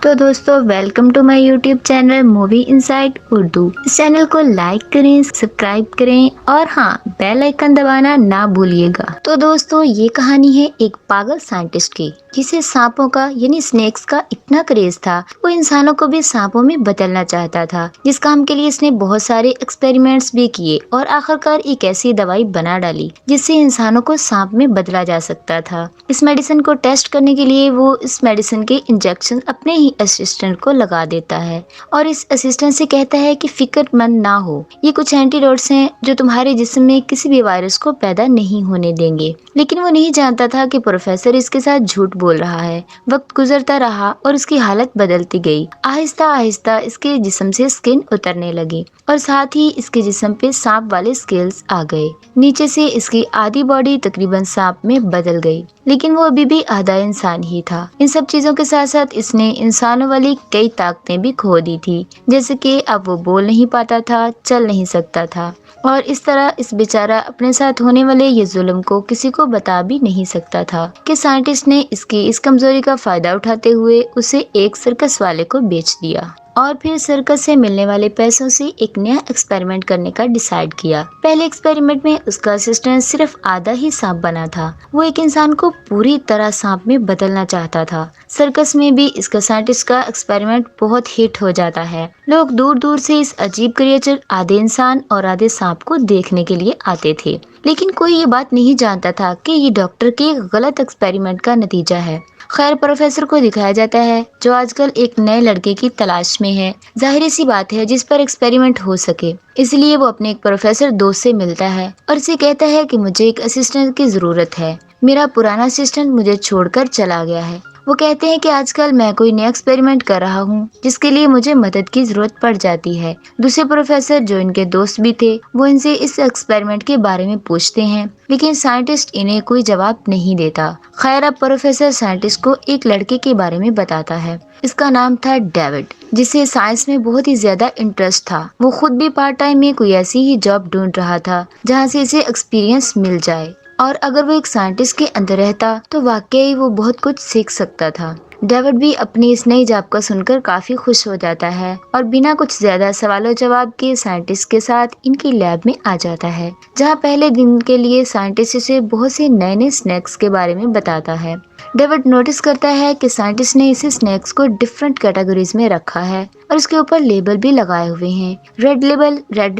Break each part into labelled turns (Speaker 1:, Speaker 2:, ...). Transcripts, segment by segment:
Speaker 1: تو دوستو welcome to my YouTube channel movie insight Urdu. اس چینل کو لائک کریں، سبسکرائب کریں اور ہاں بیل آئیکن دبانا نہ بھولیے گا۔ تو دوستو یہ کہانی ہے ایک پاگل سائنٹسٹ کی جسے سانپوں کا یعنی سنیکس کا اتنا کریز تھا وہ انسانوں کو بھی سانپوں میں بدلنا چاہتا تھا، جس کام کے لیے اس نے بہت سارے ایکسپیریمنٹس بھی کیے اور آخرکار ایک ایسی دوائی بنا ڈالی جس سے انسانوں کو سانپ میں بدلا جا سکتا تھا۔ اس میڈیسن کو ٹیسٹ کرنے کے لیے وہ اس میڈیسن کے انجیکشن اپنے ہی اسسٹنٹ کو لگا دیتا ہے اور اس اسسٹنٹ سے کہتا ہے کہ فکر مند نہ ہو، یہ کچھ اینٹی ڈوٹس ہیں جو تمہارے جسم میں کسی بھی وائرس کو پیدا نہیں ہونے دیں گے۔ لیکن وہ نہیں جانتا تھا کہ پروفیسر اس کے ساتھ جھوٹ بول رہا ہے۔ وقت گزرتا رہا اور اس کی حالت بدلتی گئی۔ آہستہ آہستہ اس کے جسم سے اسکن اترنے لگی اور ساتھ ہی اس کے جسم پہ سانپ والے اسکیلز آ گئے۔ نیچے سے اس کی آدھی باڈی تقریباً سانپ میں بدل گئی، لیکن وہ ابھی بھی آدھا انسان ہی تھا۔ ان سب چیزوں کے ساتھ ساتھ اس نے انسانوں والی کئی طاقتیں بھی کھو دی تھی، جیسے کہ اب وہ بول نہیں پاتا تھا، چل نہیں سکتا تھا، اور اس طرح اس بیچارہ اپنے ساتھ ہونے والے یہ ظلم کو کسی کو بتا بھی نہیں سکتا تھا کہ سائنٹسٹ نے اس کی اس کمزوری کا فائدہ اٹھاتے ہوئے اسے ایک سرکس والے کو بیچ دیا اور پھر سرکس سے ملنے والے پیسوں سے ایک نیا ایکسپیریمنٹ کرنے کا ڈیسائیڈ کیا۔ پہلے ایکسپیریمنٹ میں اس کا اسسٹنٹ صرف آدھا ہی سانپ بنا تھا، وہ ایک انسان کو پوری طرح سانپ میں بدلنا چاہتا تھا۔ سرکس میں بھی اس کا سائنٹسٹ کا ایکسپیریمنٹ بہت ہٹ ہو جاتا ہے۔ لوگ دور دور سے اس عجیب کریچر آدھے انسان اور آدھے سانپ کو دیکھنے کے لیے آتے تھے، لیکن کوئی یہ بات نہیں جانتا تھا کہ یہ ڈاکٹر کے غلط ایکسپیریمنٹ کا نتیجہ ہے۔ خیر پروفیسر کو دکھایا جاتا ہے جو آج کل ایک نئے لڑکے کی تلاش میں ہے۔ ظاہر سی بات ہے جس پر ایکسپیریمنٹ ہو سکے، اس لیے وہ اپنے ایک پروفیسر دوست سے ملتا ہے اور اسے کہتا ہے کہ مجھے ایک اسسٹنٹ کی ضرورت ہے، میرا پرانا اسسٹنٹ مجھے چھوڑ کر چلا گیا ہے۔ وہ کہتے ہیں کہ آج کل میں کوئی نیا ایکسپیریمنٹ کر رہا ہوں جس کے لیے مجھے مدد کی ضرورت پڑ جاتی ہے۔ دوسرے پروفیسر جو ان کے دوست بھی تھے وہ ان سے اس ایکسپیریمنٹ کے بارے میں پوچھتے ہیں، لیکن سائنٹسٹ انہیں کوئی جواب نہیں دیتا۔ خیر اب پروفیسر سائنٹسٹ کو ایک لڑکے کے بارے میں بتاتا ہے، اس کا نام تھا ڈیوڈ، جسے سائنس میں بہت ہی زیادہ انٹرسٹ تھا۔ وہ خود بھی پارٹ ٹائم میں کوئی ایسی ہی جاب ڈھونڈ رہا تھا جہاں سے اسے ایکسپیرینس مل جائے، اور اگر وہ ایک سائنٹسٹ کے اندر رہتا تو واقعی وہ بہت کچھ سیکھ سکتا تھا۔ ڈیوڈ بھی اپنی اس نئی جاب کا سن کر کافی خوش ہو جاتا ہے اور بنا کچھ زیادہ سوال و جواب کے سائنٹسٹ کے ساتھ ان کی لیب میں آ جاتا ہے، جہاں پہلے دن کے لیے سائنٹسٹ اسے بہت سے نئے نئے اسنیکس کے بارے میں بتاتا ہے۔ ڈیوڈ نوٹس کرتا ہے کہ سائنٹسٹ نے اسے اسنیکس کو ڈفرینٹ کیٹیگریز میں رکھا ہے اور اس کے اوپر لیبل بھی لگائے ہوئے ہیں۔ ریڈ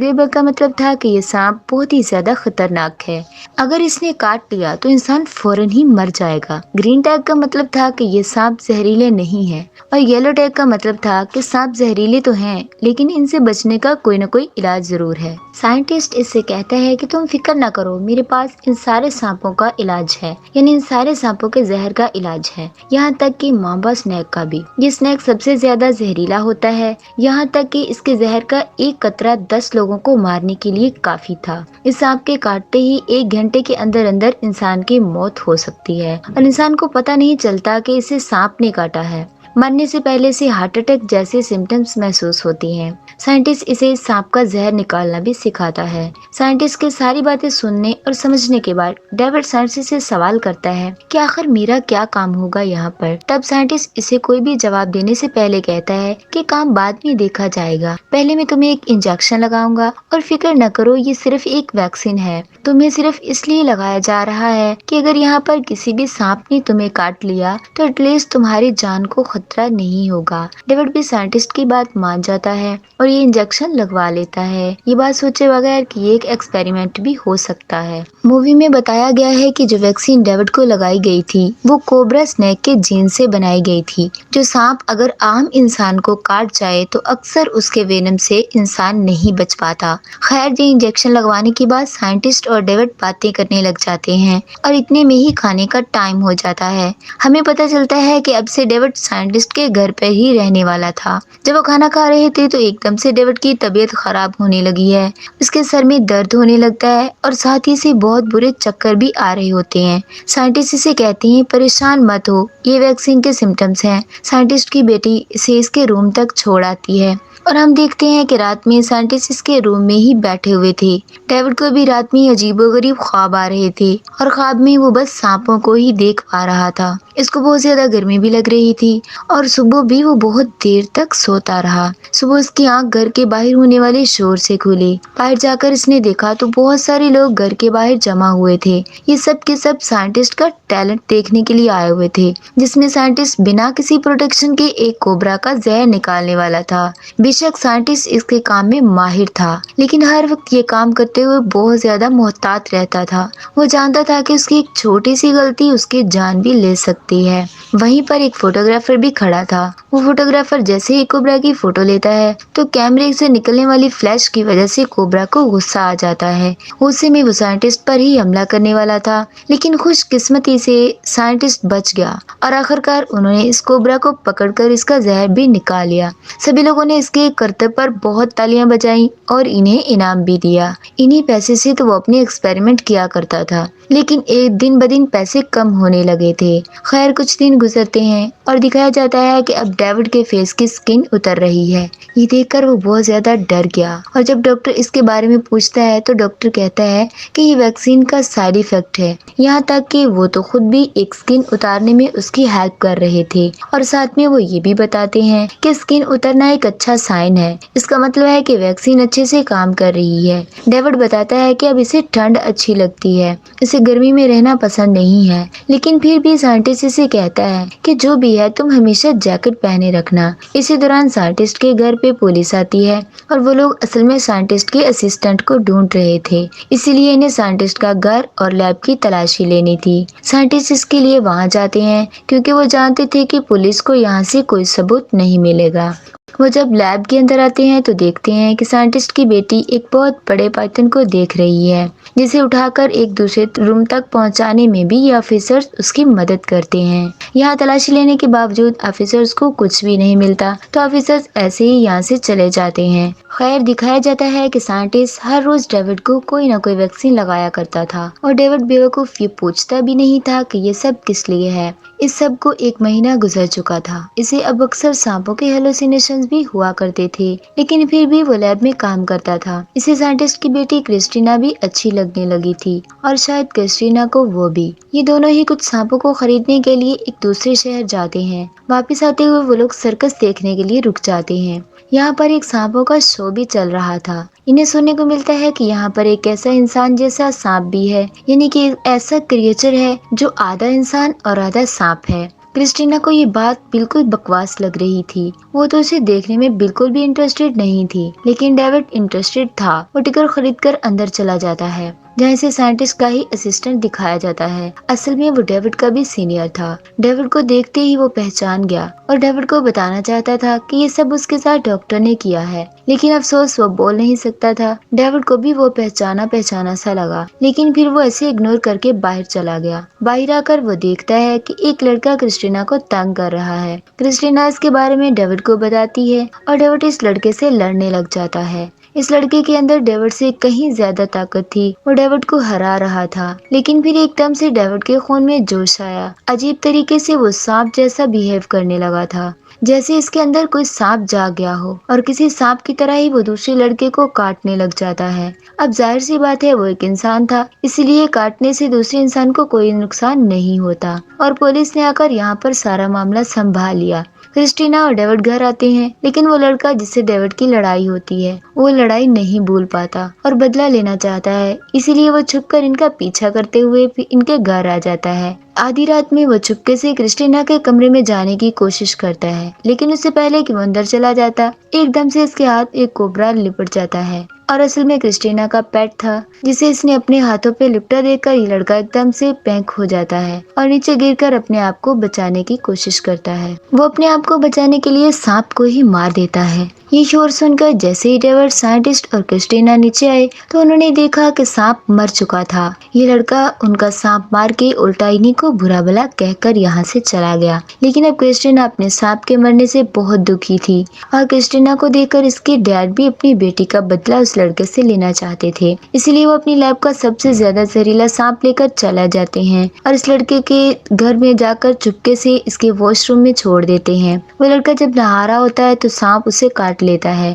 Speaker 1: لیبل کا مطلب تھا کہ یہ سانپ بہت ہی زیادہ خطرناک ہے، اگر اس نے کاٹ لیا تو انسان فوراً ہی مر جائے گا۔ گرین ٹیگ کا مطلب تھا کہ یہ سانپ زہریلے نہیں ہیں، اور یلو ٹیگ کا مطلب تھا کہ سانپ زہریلے تو ہیں لیکن ان سے بچنے کا کوئی نہ کوئی علاج ضرور ہے۔ سائنٹسٹ اس سے کہتا ہے کہ تم فکر نہ کرو، میرے پاس ان سارے سانپوں کا علاج ہے، یعنی ان سارے سانپوں کے زہر کا علاج ہے، یہاں تک کہ مامبا اسنیک کا بھی۔ یہ اسنیک سب سے زیادہ زہریلا ہوتا ہے، یہاں تک کہ اس کے زہر کا ایک قطرہ 10 لوگوں کو مارنے کے لیے کافی تھا۔ اس سانپ کے کاٹتے ہی 1 گھنٹے کے اندر اندر انسان کی موت ہو سکتی ہے اور انسان کو پتہ نہیں چلتا کہ اسے سانپ نے کاٹا ہے۔ مرنے سے پہلے سے ہارٹ اٹیک جیسے سمٹمز محسوس ہوتی ہیں۔ سائنٹسٹ اسے سانپ کا زہر نکالنا بھی سکھاتا ہے۔ سائنٹسٹ کے ساری باتیں سننے اور سمجھنے کے بعد ڈیوڈ سائنٹسٹ سے سوال کرتا ہے کہ آخر میرا کیا کام ہوگا یہاں پر۔ تب سائنٹسٹ اسے کوئی بھی جواب دینے سے پہلے کہتا ہے کہ کام بعد میں دیکھا جائے گا، پہلے میں تمہیں ایک انجیکشن لگاؤں گا، اور فکر نہ کرو یہ صرف ایک ویکسین ہے، تمہیں صرف اس لیے لگایا جا رہا ہے کہ اگر یہاں پر کسی بھی سانپ نے تمہیں کاٹ لیا تو ایٹ لیسٹ تمہاری جان کو خطرہ نہیں ہوگا۔ ڈیوڈ بھی سائنٹسٹ کی بات مان جاتا ہے اور یہ انجیکشن لگوا لیتا ہے، یہ بات سوچے بغیر کہ یہ ایک ایکسپیریمنٹ بھی ہو سکتا ہے۔ مووی میں بتایا گیا ہے کہ جو ویکسین ڈیوڈ کو لگائی گئی تھی وہ کوبرا اسنیک کے جین سے بنائی گئی تھی۔ جو سانپ اگر عام انسان کو کاٹ جائے تو اکثر اس کے وینم سے انسان نہیں بچ پاتا۔ خیر یہ انجیکشن لگوانے کے بعد سائنٹسٹ اور ڈیوڈ باتیں کرنے لگ جاتے ہیں اور اتنے میں ہی کھانے کا ٹائم ہو جاتا ہے۔ ہمیں پتہ چلتا ہے کہ اب سے ڈیوڈ سائنٹسٹ کے گھر پر ہی رہنے والا تھا۔ جب وہ کھانا کھا رہے تھے تو ایک دم سے ڈیوڈ کی طبیعت خراب ہونے لگی ہے، اس کے سر میں درد ہونے لگتا ہے اور ساتھ ہی سے بہت برے چکر بھی آ رہے ہوتے ہیں۔ سائنٹسٹ اسے کہتے ہیں پریشان مت ہو، یہ ویکسین کے سمٹمز ہیں۔ سائنٹسٹ کی بیٹی اسے اس کے روم تک چھوڑ آتی ہے اور ہم دیکھتے ہیں کہ رات میں سائنٹسٹ اس کے روم میں ہی بیٹھے ہوئے تھے۔ ڈیوڈ کو بھی رات میں عجیب و غریب خواب آ رہے تھے اور خواب میں وہ بس سانپوں کو ہی دیکھ پا رہا تھا۔ اس کو بہت زیادہ گرمی بھی لگ رہی تھی اور صبح بھی وہ بہت دیر تک سوتا رہا۔ صبح اس کی آنکھ گھر کے باہر ہونے والے شور سے کھلی۔ باہر جا کر اس نے دیکھا تو بہت سارے لوگ گھر کے باہر جمع ہوئے تھے۔ یہ سب کے سب سائنٹسٹ کا ٹیلنٹ دیکھنے کے لیے آئے ہوئے تھے، جس میں سائنٹسٹ بنا کسی پروٹیکشن کے ایک کوبرا کا زہر نکالنے والا تھا۔ بے شک سائنٹسٹ اس کے کام میں ماہر تھا، لیکن ہر وقت یہ کام کرتے ہوئے بہت زیادہ محتاط رہتا تھا۔ وہ جانتا تھا کہ اس کی ایک چھوٹی سی غلطی اس کی جان بھی لے سکتی ہے۔ وہیں پر ایک فوٹوگرافر بھی کھڑا تھا۔ وہ فوٹوگرافر جیسے ہی کوبرا کی فوٹو لیتا ہے تو کیمرے سے نکلنے والی فلیش کی وجہ سے کوبرا کو غصہ آ جاتا ہے۔ غصے میں وہ سائنٹسٹ پر ہی حملہ کرنے والا تھا، لیکن خوش قسمتی سے سائنٹسٹ بچ گیا اور آخرکار انہوں نے اس کوبرا کو پکڑ کر اس کا زہر بھی نکال لیا۔ سبھی لوگوں نے اس کے کرتب پر بہت تالیاں بجائیں اور انہیں انعام بھی دیا۔ انہی پیسے سے تو وہ اپنے ایکسپیریمنٹ کیا کرتا تھا، لیکن ایک دن بدن پیسے کم ہونے لگے تھے۔ خیر کچھ دن گزرتے ہیں اور دکھایا جاتا ہے کہ اب ڈیوڈ کے فیس کی سکن اتر رہی ہے۔ یہ دیکھ کر وہ بہت زیادہ ڈر گیا اور جب ڈاکٹر اس کے بارے میں پوچھتا ہے تو ڈاکٹر کہتا ہے کہ یہ ویکسین کا سائیڈ ایفیکٹ ہے، یہاں تک کہ وہ تو خود بھی ایک سکن اتارنے میں اس کی ہیلپ کر رہے تھے اور ساتھ میں وہ یہ بھی بتاتے ہیں کہ سکن اترنا ایک اچھا سائن ہے، اس کا مطلب ہے کہ ویکسین اچھے سے کام کر رہی ہے۔ ڈیوڈ بتاتا ہے کہ اب اسے ٹھنڈ اچھی لگتی ہے، اسے گرمی میں رہنا پسند نہیں ہے، لیکن پھر بھی سائنٹسٹ اسے کہتا ہے کہ جو بھی ہے تم ہمیشہ جیکٹ پہنے رکھنا۔ اسی دوران سائنٹسٹ کے گھر پہ پولیس آتی ہے اور وہ لوگ اصل میں سائنٹسٹ کے اسسٹنٹ کو ڈھونڈ رہے تھے، اسی لیے انہیں سائنٹسٹ کا گھر اور لیب کی تلاشی لینی تھی۔ سائنٹسٹ اس کے لیے وہاں جاتے ہیں کیونکہ وہ جانتے تھے کہ پولیس کو یہاں سے کوئی ثبوت نہیں ملے گا۔ وہ جب لیب کے اندر آتے ہیں تو دیکھتے ہیں کہ سائنٹسٹ کی بیٹی ایک بہت بڑے پائتھن کو دیکھ رہی ہے، جسے اٹھا کر ایک دوسرے روم تک پہنچانے میں بھی یہ آفیسرز اس کی مدد کرتے ہیں۔ یہاں تلاشی لینے کے باوجود آفیسرز کو کچھ بھی نہیں ملتا تو آفیسرز ایسے ہی یہاں سے چلے جاتے ہیں۔ خیر دکھایا جاتا ہے کہ سائنٹسٹ ہر روز ڈیوڈ کو کوئی نہ کوئی ویکسین لگایا کرتا تھا اور ڈیوڈ بیوقوف یہ پوچھتا بھی نہیں تھا کہ یہ سب کس لیے ہے۔ اس سب کو ایک مہینہ گزر چکا تھا۔ اسے اب اکثر سانپوں کے ہیلوسینیشنز بھی ہوا کرتے تھے، لیکن پھر بھی وہ لیب میں کام کرتا تھا۔ اسے سائنٹسٹ کی بیٹی کرسٹینا بھی اچھی لگنے لگی تھی اور شاید کرسٹینا کو وہ بھی۔ یہ دونوں ہی کچھ سانپوں کو خریدنے کے لیے ایک دوسرے شہر جاتے ہیں۔ واپس آتے ہوئے وہ لوگ سرکس دیکھنے کے لیے رک جاتے ہیں۔ یہاں پر ایک سانپوں کا شو بھی چل رہا تھا۔ انہیں سننے کو ملتا ہے کہ یہاں پر ایک ایسا انسان جیسا سانپ بھی ہے، یعنی کہ ایسا کریچر ہے جو آدھا انسان اور آدھا سانپ ہے۔ کرسٹینا کو یہ بات بالکل بکواس لگ رہی تھی، وہ تو اسے دیکھنے میں بالکل بھی انٹرسٹڈ نہیں تھی، لیکن ڈیوڈ انٹرسٹڈ تھا۔ وہ ٹکٹ خرید کر اندر چلا جاتا ہے جہاں اسے سائنٹسٹ کا ہی اسسٹنٹ دکھایا جاتا ہے۔ اصل میں وہ ڈیوڈ کا بھی سینئر تھا۔ ڈیوڈ کو دیکھتے ہی وہ پہچان گیا اور ڈیوڈ کو بتانا چاہتا تھا کہ یہ سب اس کے ساتھ ڈاکٹر نے کیا ہے، لیکن افسوس وہ بول نہیں سکتا تھا۔ ڈیوڈ کو بھی وہ پہچانا سا لگا، لیکن پھر وہ ایسے اگنور کر کے باہر چلا گیا۔ باہر آ کر وہ دیکھتا ہے کہ ایک لڑکا کرسٹینا کو تنگ کر رہا ہے۔ کرسٹینا اس کے بارے میں ڈیوڈ کو بتاتی ہے اور ڈیوڈ اس لڑکے سے لڑنے لگ جاتا ہے۔ اس لڑکے کے اندر ڈیوڈ سے کہیں زیادہ طاقت تھی، وہ ڈیوڈ کو ہرا رہا تھا، لیکن پھر ایک دم سے ڈیوڈ کے خون میں جوش آیا۔ عجیب طریقے سے وہ سانپ جیسا بیہیو کرنے لگا تھا، جیسے اس کے اندر کوئی سانپ جا گیا ہو اور کسی سانپ کی طرح ہی وہ دوسرے لڑکے کو کاٹنے لگ جاتا ہے۔ اب ظاہر سی بات ہے وہ ایک انسان تھا، اسی لیے کاٹنے سے دوسرے انسان کو کوئی نقصان نہیں ہوتا اور پولیس نے آ کر یہاں پر سارا معاملہ سنبھال لیا۔ کرسٹینا اور ڈیوڈ گھر آتے ہیں، لیکن وہ لڑکا جس سے ڈیوڈ کی لڑائی ہوتی ہے وہ لڑائی نہیں بھول پاتا اور بدلہ لینا چاہتا ہے، اسی لیے وہ چھپ کر ان کا پیچھا کرتے ہوئے ان کے گھر آ جاتا ہے۔ آدھی رات میں وہ چپکے سے کرسٹینا کے کمرے میں جانے کی کوشش کرتا ہے، لیکن اس سے پہلے کہ وہ اندر چلا جاتا ایک دم سے اس کے ہاتھ ایک کوبرا لپٹ جاتا ہے اور اصل میں کرسٹینا کا پیٹ تھا، جسے اس نے اپنے ہاتھوں پہ لپٹا دیکھ کر یہ لڑکا ایک دم سے پینک ہو جاتا ہے اور نیچے گر کر اپنے آپ کو بچانے کی کوشش کرتا ہے۔ وہ اپنے آپ کو بچانے کے لیے سانپ کو ہی مار دیتا ہے۔ یہ شور سن کر جیسے ہی ڈیوڈ، سائنٹسٹ اور کرسٹینا نیچے آئے تو انہوں نے دیکھا کہ سانپ مر چکا تھا۔ یہ لڑکا ان کا سانپ مار کے الٹا انہیں کو برا بھلا کہہ کر یہاں سے چلا گیا، لیکن اب کرسٹینا اپنے سانپ کے مرنے سے بہت دکھی تھی اور کرسٹینا کو دیکھ کر اس کے ڈیڈ بھی اپنی بیٹی کا بدلہ اس لڑکے سے لینا چاہتے تھے، اسی لیے وہ اپنی لیب کا سب سے زیادہ زہریلا سانپ لے کر چلا جاتے ہیں اور اس لڑکے کے گھر میں جا کر چپکے سے اس کے واش روم میں چھوڑ دیتے ہیں۔ وہ لڑکا جب نہا رہا ہوتا ہے تو سانپ اسے کاٹ لیتا ہے۔